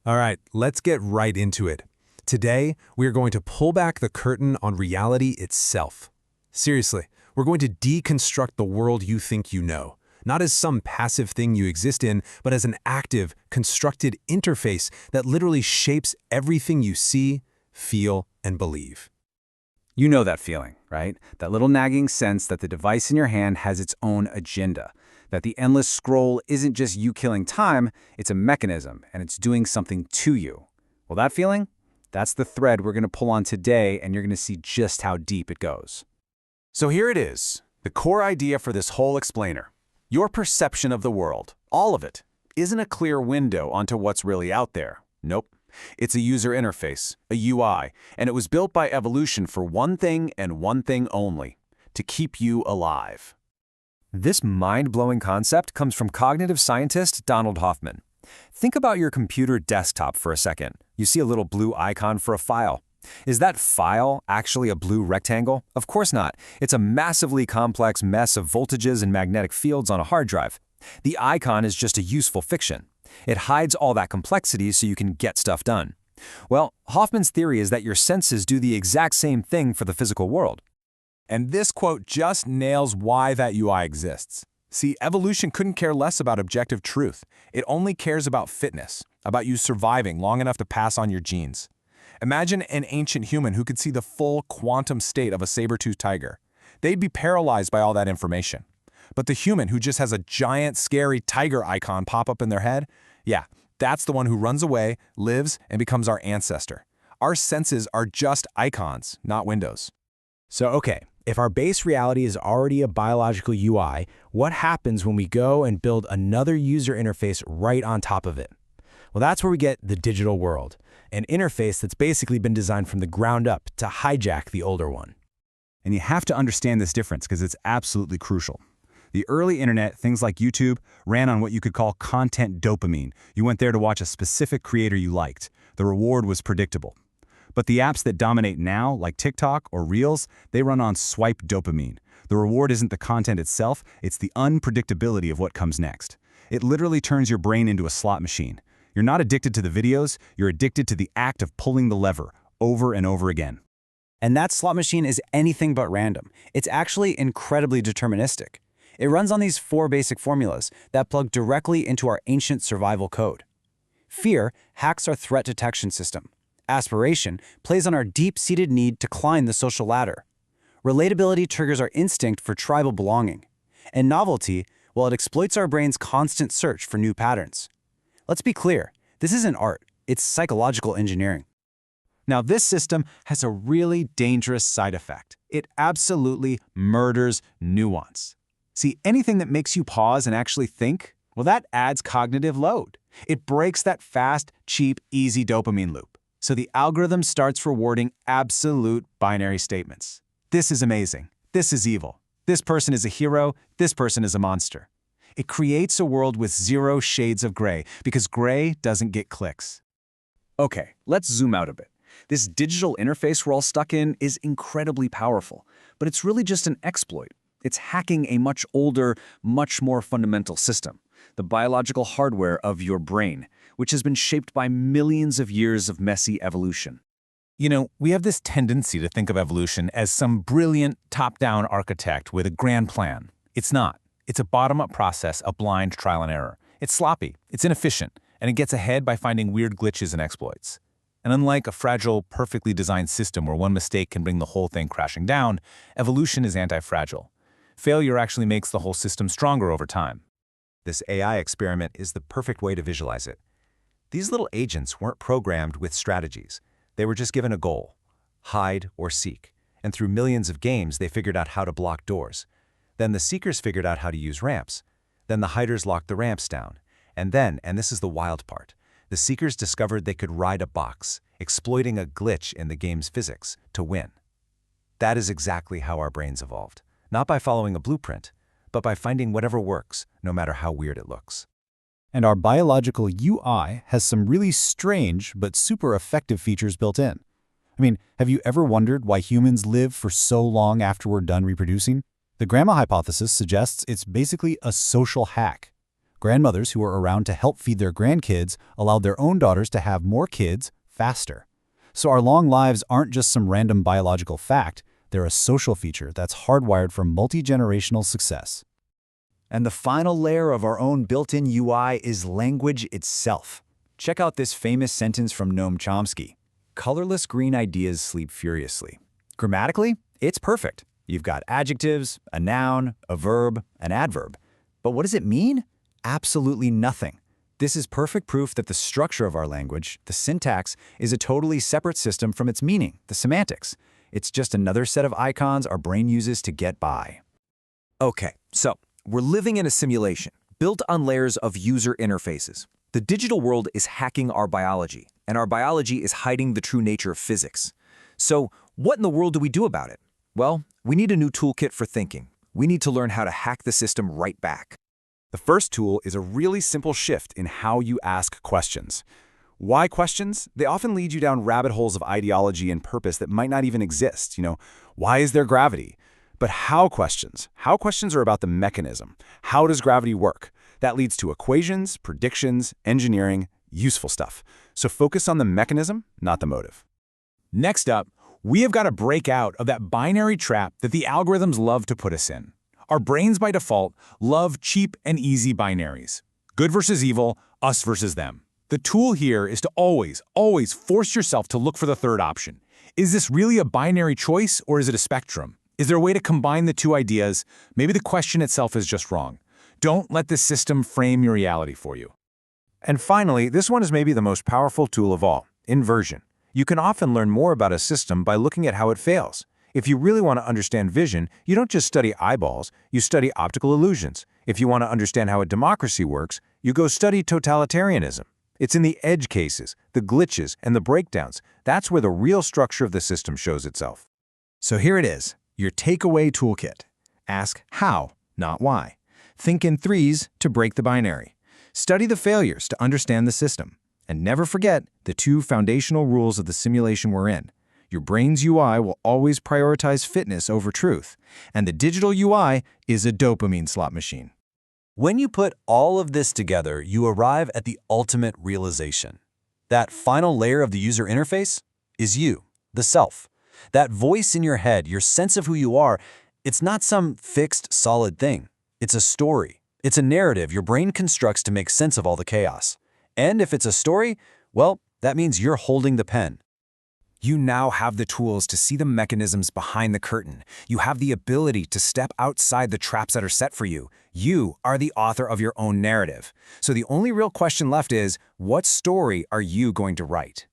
All right, let's get right into it. Today, we are going to pull back the curtain on reality itself. Seriously, we're going to deconstruct the world you think you know, not as some passive thing you exist in, but as an active, constructed interface that literally shapes everything you see, feel, and believe. You know that feeling, right? That little nagging sense that the device in your hand has its own agenda, that the endless scroll isn't just you killing time, it's a mechanism, and it's doing something to you. Well, that feeling? That's the thread we're going to pull on today, and you're going to see just how deep it goes. So here it is, the core idea for this whole explainer. Your perception of the world, all of it, isn't a clear window onto what's really out there. Nope. It's a user interface, a UI, and it was built by evolution for one thing and one thing only, to keep you alive. This mind-blowing concept comes from cognitive scientist Donald Hoffman. Think about your computer desktop for a second. You see a little blue icon for a file. Is that file actually a blue rectangle? Of course not. It's a massively complex mess of voltages and magnetic fields on a hard drive. The icon is just a useful fiction. It hides all that complexity so you can get stuff done. Well, Hoffman's theory is that your senses do the exact same thing for the physical world. And this quote just nails why that UI exists. See, evolution couldn't care less about objective truth. It only cares about fitness, about you surviving long enough to pass on your genes. Imagine an ancient human who could see the full quantum state of a saber-toothed tiger. They'd be paralyzed by all that information. But the human who just has a giant, scary tiger icon pop up in their head, yeah, that's the one who runs away, lives, and becomes our ancestor. Our senses are just icons, not windows. So, okay, if our base reality is already a biological UI, what happens when we go and build another user interface right on top of it? Well, that's where we get the digital world, an interface that's basically been designed from the ground up to hijack the older one. And you have to understand this difference because it's absolutely crucial. The early internet, things like YouTube, ran on what you could call content dopamine. You went there to watch a specific creator you liked. The reward was predictable. But the apps that dominate now, like TikTok or Reels, they run on swipe dopamine. The reward isn't the content itself, it's the unpredictability of what comes next. It literally turns your brain into a slot machine. You're not addicted to the videos, you're addicted to the act of pulling the lever over and over again. And that slot machine is anything but random. It's actually incredibly deterministic. It runs on these 4 basic formulas that plug directly into our ancient survival code. Fear hacks our threat detection system. Aspiration plays on our deep-seated need to climb the social ladder. Relatability triggers our instinct for tribal belonging. And novelty, well, it exploits our brain's constant search for new patterns. Let's be clear, this isn't art, it's psychological engineering. Now, this system has a really dangerous side effect. It absolutely murders nuance. See, anything that makes you pause and actually think, well, that adds cognitive load. It breaks that fast, cheap, easy dopamine loop. So the algorithm starts rewarding absolute binary statements. This is amazing. This is evil. This person is a hero. This person is a monster. It creates a world with 0 shades of gray because gray doesn't get clicks. Okay, let's zoom out a bit. This digital interface we're all stuck in is incredibly powerful, but it's really just an exploit. It's hacking a much older, much more fundamental system, the biological hardware of your brain, which has been shaped by millions of years of messy evolution. You know, we have this tendency to think of evolution as some brilliant top-down architect with a grand plan. It's not. It's a bottom-up process, a blind trial and error. It's sloppy, it's inefficient, and it gets ahead by finding weird glitches and exploits. And unlike a fragile, perfectly designed system where one mistake can bring the whole thing crashing down, evolution is anti-fragile. Failure actually makes the whole system stronger over time. This AI experiment is the perfect way to visualize it. These little agents weren't programmed with strategies. They were just given a goal: hide or seek. And through millions of games, they figured out how to block doors. Then the seekers figured out how to use ramps. Then the hiders locked the ramps down. And then, and this is the wild part, the seekers discovered they could ride a box, exploiting a glitch in the game's physics, to win. That is exactly how our brains evolved. Not by following a blueprint, but by finding whatever works, no matter how weird it looks. And our biological UI has some really strange but super effective features built in. I mean, have you ever wondered why humans live for so long after we're done reproducing? The grandma hypothesis suggests it's basically a social hack. Grandmothers who were around to help feed their grandkids allowed their own daughters to have more kids faster. So our long lives aren't just some random biological fact, they're a social feature that's hardwired for multi-generational success. And the final layer of our own built-in UI is language itself. Check out this famous sentence from Noam Chomsky. Colorless green ideas sleep furiously. Grammatically, it's perfect. You've got adjectives, a noun, a verb, an adverb. But what does it mean? Absolutely nothing. This is perfect proof that the structure of our language, the syntax, is a totally separate system from its meaning, the semantics. It's just another set of icons our brain uses to get by. Okay, so we're living in a simulation built on layers of user interfaces. The digital world is hacking our biology, and our biology is hiding the true nature of physics. So what in the world do we do about it? Well, we need a new toolkit for thinking. We need to learn how to hack the system right back. The first tool is a really simple shift in how you ask questions. Why questions? They often lead you down rabbit holes of ideology and purpose that might not even exist. Why is there gravity? But how questions? How questions are about the mechanism. How does gravity work? That leads to equations, predictions, engineering, useful stuff. So focus on the mechanism, not the motive. Next up, we have got to break out of that binary trap that the algorithms love to put us in. Our brains by default love cheap and easy binaries. Good versus evil, us versus them. The tool here is to always force yourself to look for the third option. Is this really a binary choice or is it a spectrum? Is there a way to combine the two ideas? Maybe the question itself is just wrong. Don't let the system frame your reality for you. And finally, this one is maybe the most powerful tool of all, inversion. You can often learn more about a system by looking at how it fails. If you really want to understand vision, you don't just study eyeballs, you study optical illusions. If you want to understand how a democracy works, you go study totalitarianism. It's in the edge cases, the glitches, and the breakdowns. That's where the real structure of the system shows itself. So here it is, your takeaway toolkit. Ask how, not why. Think in threes to break the binary. Study the failures to understand the system. And never forget the two foundational rules of the simulation we're in. Your brain's UI will always prioritize fitness over truth, and the digital UI is a dopamine slot machine. When you put all of this together, you arrive at the ultimate realization. That final layer of the user interface is you, the self. That voice in your head, your sense of who you are, it's not some fixed, solid thing. It's a story. It's a narrative your brain constructs to make sense of all the chaos. And if it's a story, well, that means you're holding the pen. You now have the tools to see the mechanisms behind the curtain. You have the ability to step outside the traps that are set for you. You are the author of your own narrative. So the only real question left is, what story are you going to write?